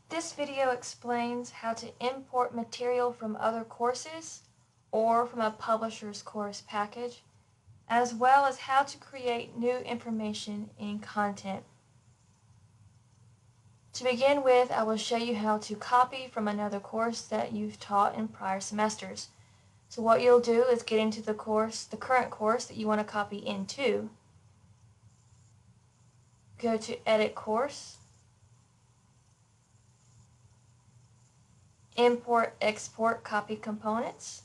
This video explains how to import material from other courses or from a publisher's course package, as well as how to create new information in content. To begin with, I will show you how to copy from another course that you've taught in prior semesters. So what you'll do is get into the current course that you want to copy into. Go to Edit Course, Import, Export, Copy Components.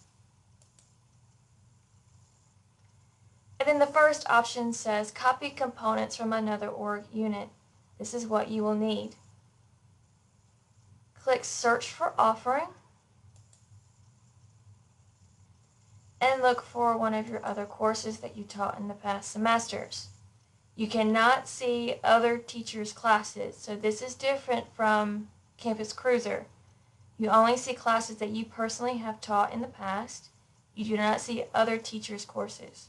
And then the first option says Copy Components from another org unit. This is what you will need. Click Search for Offering and look for one of your other courses that you taught in the past semesters. You cannot see other teachers' classes, so this is different from Campus Cruiser. You only see classes that you personally have taught in the past. You do not see other teachers' courses.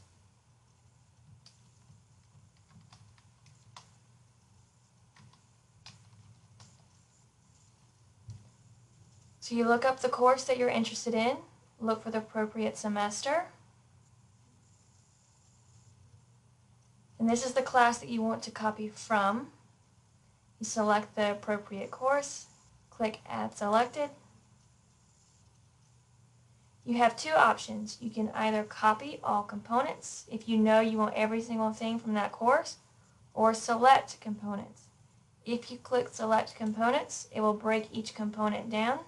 So you look up the course that you're interested in, look for the appropriate semester, and this is the class that you want to copy from. You select the appropriate course, click Add Selected. You have two options. You can either copy all components if you know you want every single thing from that course, or select components. If you click Select Components, it will break each component down.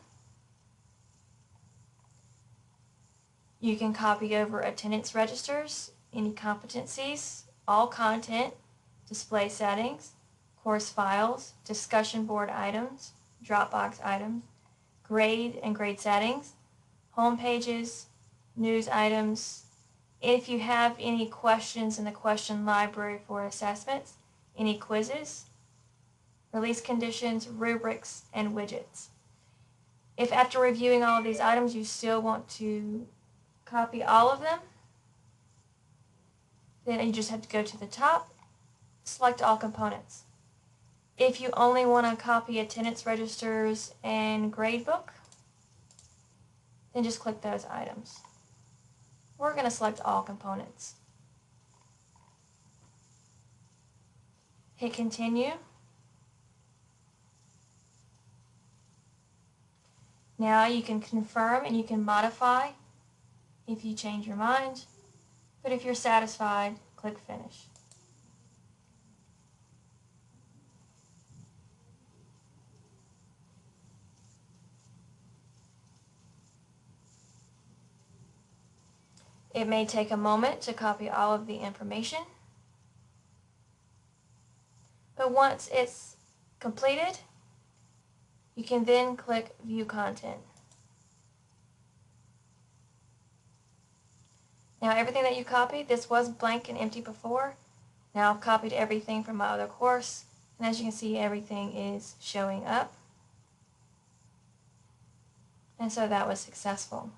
You can copy over attendance registers, any competencies, all content, display settings, course files, discussion board items, Dropbox items, grade and grade settings, home pages, news items. If you have any questions in the question library for assessments, any quizzes, release conditions, rubrics, and widgets. If after reviewing all of these items you still want to copy all of them, then you just have to go to the top, select all components. If you only want to copy attendance registers and gradebook, then just click those items. We're going to select all components. Hit Continue. Now you can confirm and you can modify if you change your mind, but if you're satisfied, click Finish. It may take a moment to copy all of the information, but once it's completed, you can then click View Content. Now everything that you copied, this was blank and empty before. Now I've copied everything from my other course, and as you can see, everything is showing up. And so that was successful.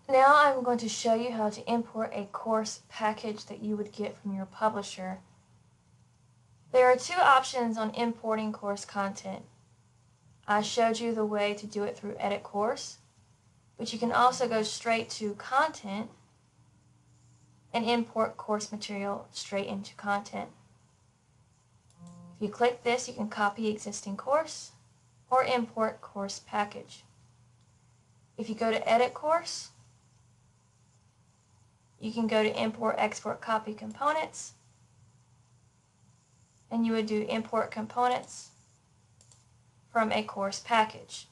Now I'm going to show you how to import a course package that you would get from your publisher. There are two options on importing course content. I showed you the way to do it through Edit Course, but you can also go straight to Content and import course material straight into Content. If you click this, you can copy existing course or import course package. If you go to Edit Course, you can go to Import, Export, Copy Components, and you would do Import Components from a course package.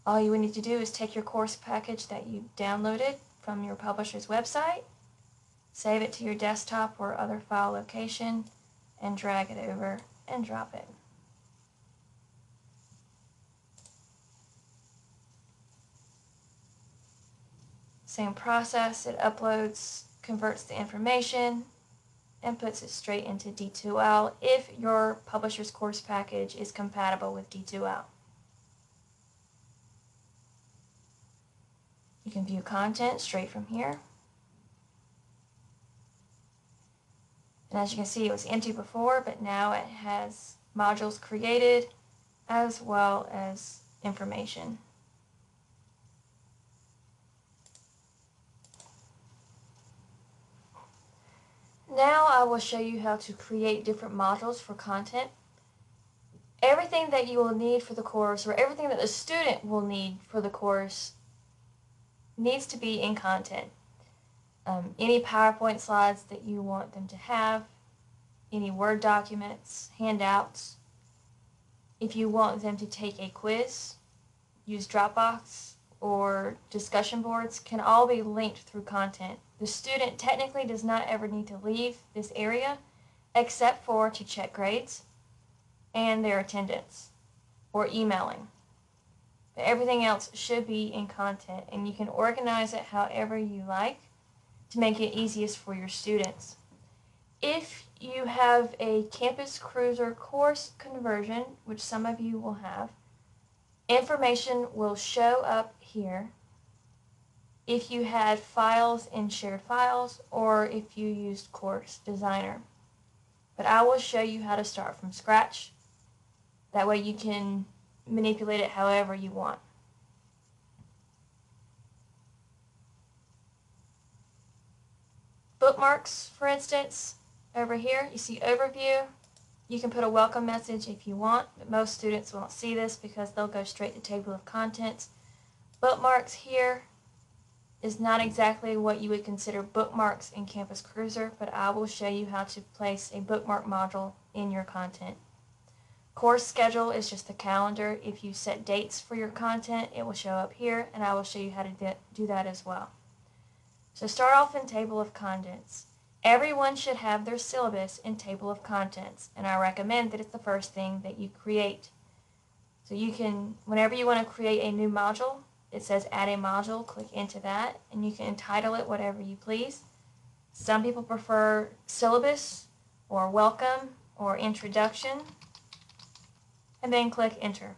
All you would need to do is take your course package that you downloaded from your publisher's website, save it to your desktop or other file location, and drag it over and drop it. Same process, it uploads, converts the information, and puts it straight into D2L if your publisher's course package is compatible with D2L. You can view content straight from here. And as you can see, it was empty before, but now it has modules created as well as information. Now I will show you how to create different modules for content. Everything that you will need for the course, or everything that the student will need for the course, needs to be in content. Any PowerPoint slides that you want them to have, any Word documents, handouts. If you want them to take a quiz, use Dropbox or discussion boards, can all be linked through content. The student technically does not ever need to leave this area except for to check grades and their attendance or emailing. But everything else should be in content, and you can organize it however you like to make it easiest for your students. If you have a Campus Cruiser course conversion, which some of you will have, information will show up here if you had files in shared files or if you used Course Designer. But I will show you how to start from scratch. That way you can manipulate it however you want. Bookmarks, for instance, over here you see overview. You can put a welcome message if you want, but most students won't see this because they'll go straight to table of contents. Bookmarks here is not exactly what you would consider bookmarks in Campus Cruiser, but I will show you how to place a bookmark module in your content. Course schedule is just the calendar. If you set dates for your content, it will show up here, and I will show you how to do that as well. So start off in table of contents. Everyone should have their syllabus in table of contents, and I recommend that it's the first thing that you create. So you can, whenever you want to create a new module, it says add a module, click into that, and you can entitle it whatever you please. Some people prefer syllabus or welcome or introduction, and then click enter.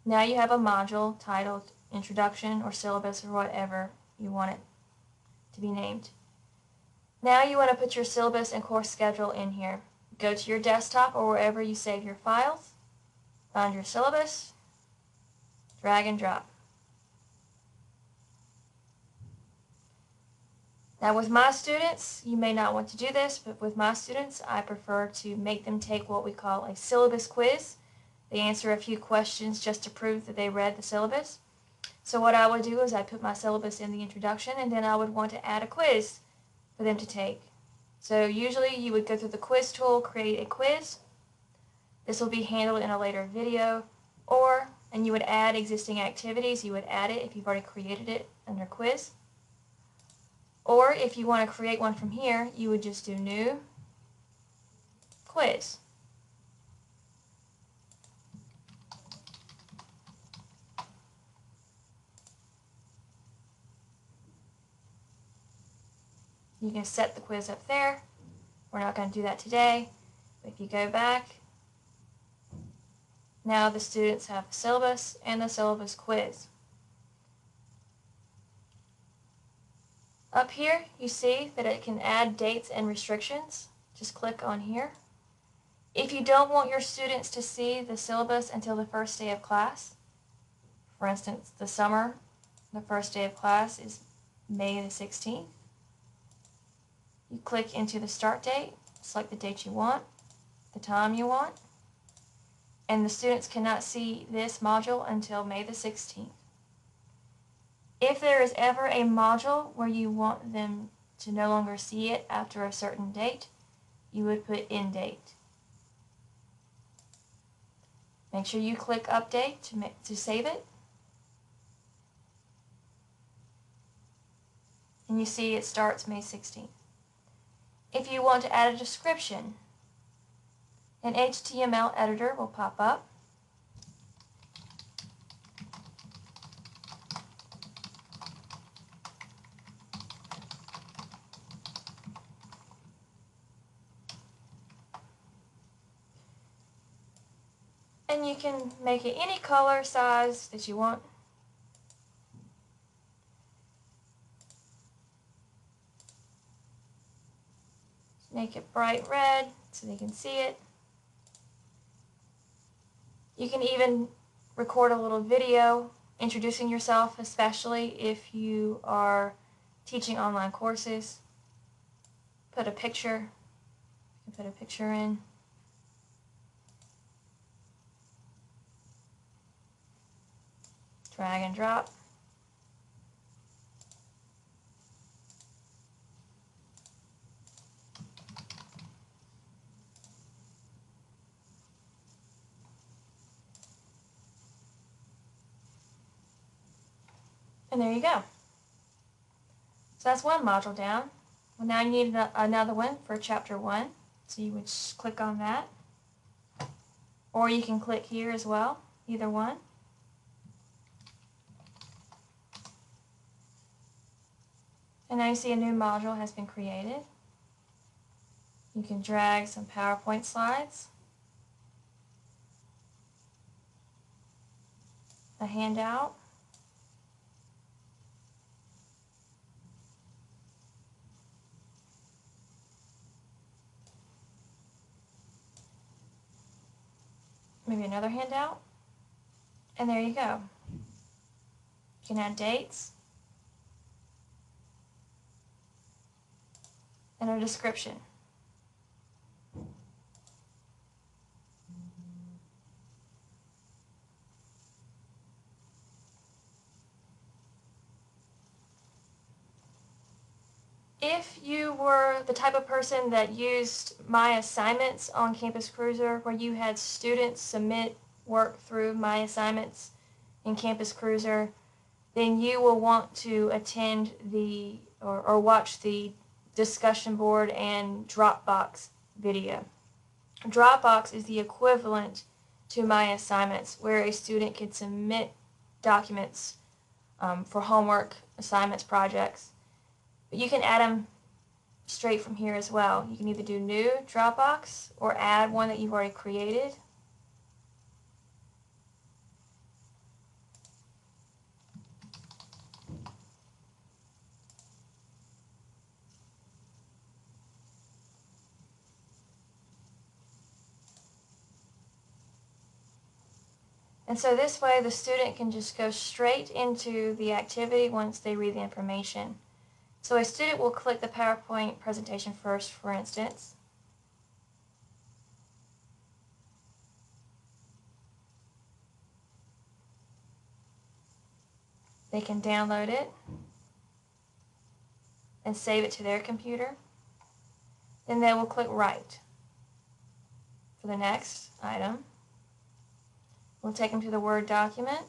Now you have a module titled introduction or syllabus or whatever you want it to be named. Now you want to put your syllabus and course schedule in here. Go to your desktop or wherever you save your files, find your syllabus, drag and drop. Now with my students, you may not want to do this, but with my students, I prefer to make them take what we call a syllabus quiz. They answer a few questions just to prove that they read the syllabus. So what I would do is I put my syllabus in the introduction, and then I would want to add a quiz for them to take. So usually you would go through the quiz tool, create a quiz. This will be handled in a later video, and you would add existing activities. You would add it if you've already created it under quiz. Or if you want to create one from here, you would just do new quiz. You can set the quiz up there. We're not going to do that today. But if you go back, now the students have the syllabus and the syllabus quiz. Up here, you see that it can add dates and restrictions. Just click on here. If you don't want your students to see the syllabus until the first day of class, for instance, the summer, the first day of class is May the 16th. You click into the start date, select the date you want, the time you want, and the students cannot see this module until May the 16th. If there is ever a module where you want them to no longer see it after a certain date, you would put end date. Make sure you click update to save it. And you see it starts May 16th. If you want to add a description, an HTML editor will pop up. And you can make it any color size that you want. Make it bright red so they can see it. You can even record a little video introducing yourself, especially if you are teaching online courses. Put a picture. You can put a picture in. Drag and drop. And there you go. So that's one module down. Well, now you need another one for chapter 1. So you would just click on that. Or you can click here as well, either one. And now you see a new module has been created. You can drag some PowerPoint slides, a handout, maybe another handout, and there you go. You can add dates and a description. If you were the type of person that used My Assignments on Campus Cruiser, where you had students submit work through My Assignments in Campus Cruiser, then you will want to attend the or watch the discussion board and Dropbox video. Dropbox is the equivalent to My Assignments, where a student can submit documents for homework, assignments, projects. But you can add them straight from here as well. You can either do new Dropbox or add one that you've already created. And so this way the student can just go straight into the activity once they read the information. So a student will click the PowerPoint presentation first, for instance. They can download it and save it to their computer. Then they will click Write for the next item. We'll take them to the Word document.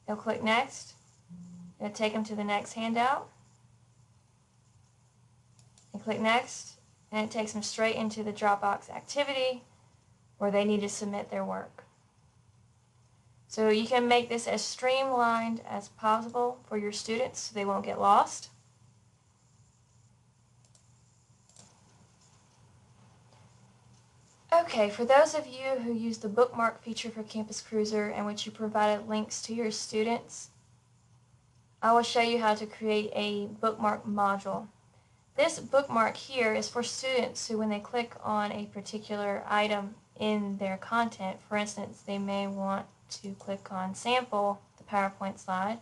They'll click Next. It'll take them to the next handout. They click Next, and it takes them straight into the Dropbox activity where they need to submit their work. So you can make this as streamlined as possible for your students so they won't get lost. Okay, for those of you who use the bookmark feature for Campus Cruiser and which you provided links to your students, I will show you how to create a bookmark module. This bookmark here is for students who, when they click on a particular item in their content, for instance, they may want to click on Sample, the PowerPoint slide,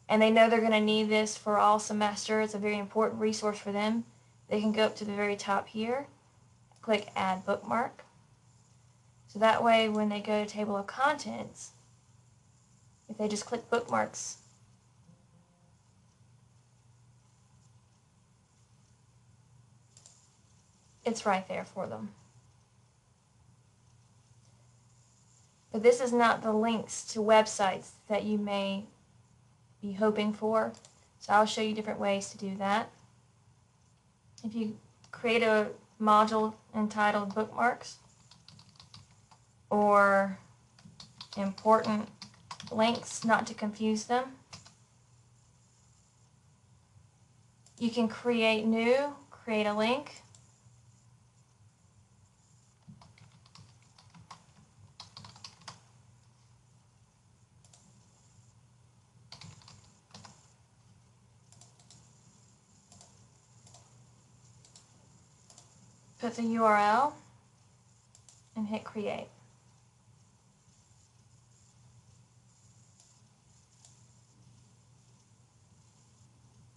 and they know they're going to need this for all semester. It's a very important resource for them. They can go up to the very top here, click Add Bookmark. So that way when they go to Table of Contents, if they just click Bookmarks, it's right there for them. But this is not the links to websites that you may be hoping for. So I'll show you different ways to do that. If you create a module entitled Bookmarks or Important Links, not to confuse them, you can create new, create a link, put the URL and hit create.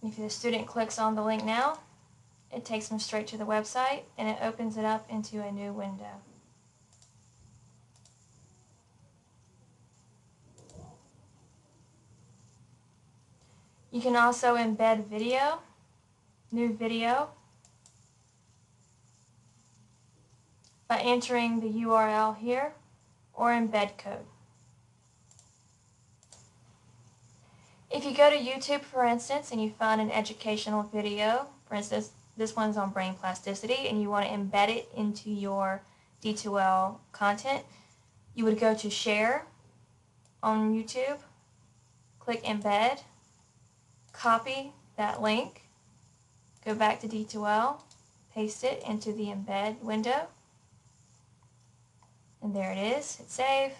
If the student clicks on the link now, it takes them straight to the website and it opens it up into a new window. You can also embed video, new video, by entering the URL here or embed code. If you go to YouTube, for instance, and you find an educational video, for instance, this one's on brain plasticity, and you want to embed it into your D2L content, you would go to Share on YouTube, click Embed, copy that link, go back to D2L, paste it into the Embed window, and there it is. Hit Save.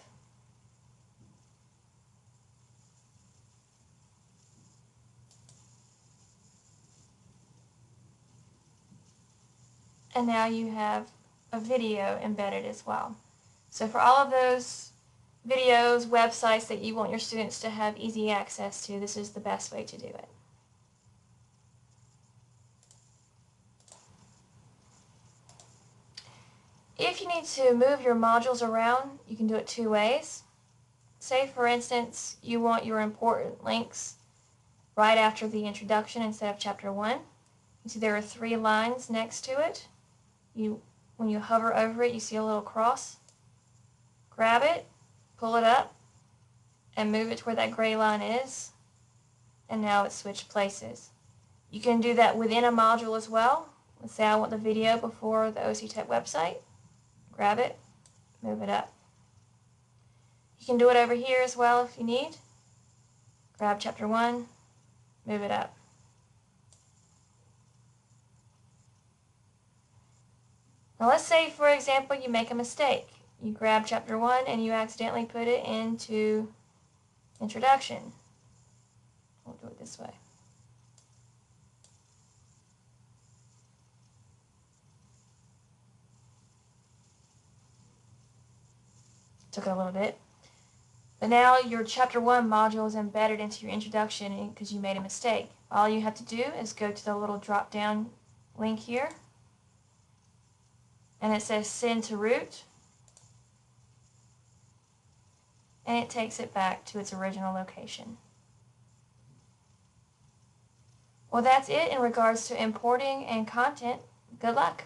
And now you have a video embedded as well. So for all of those videos, websites that you want your students to have easy access to, this is the best way to do it. If you need to move your modules around, you can do it two ways. Say, for instance, you want your important links right after the introduction instead of chapter 1. You see there are 3 lines next to it. When you hover over it, you see a little cross. Grab it, pull it up, and move it to where that gray line is. And now it's switched places. You can do that within a module as well. Let's say I want the video before the OC Tech website. Grab it, move it up. You can do it over here as well if you need. Grab chapter 1, move it up. Now let's say, for example, you make a mistake. You grab chapter 1 and you accidentally put it into introduction. We'll do it this way. Took it a little bit. But now your chapter 1 module is embedded into your introduction because you made a mistake. All you have to do is go to the little drop down link here. And it says send to root. And it takes it back to its original location. Well, that's it in regards to importing and content. Good luck.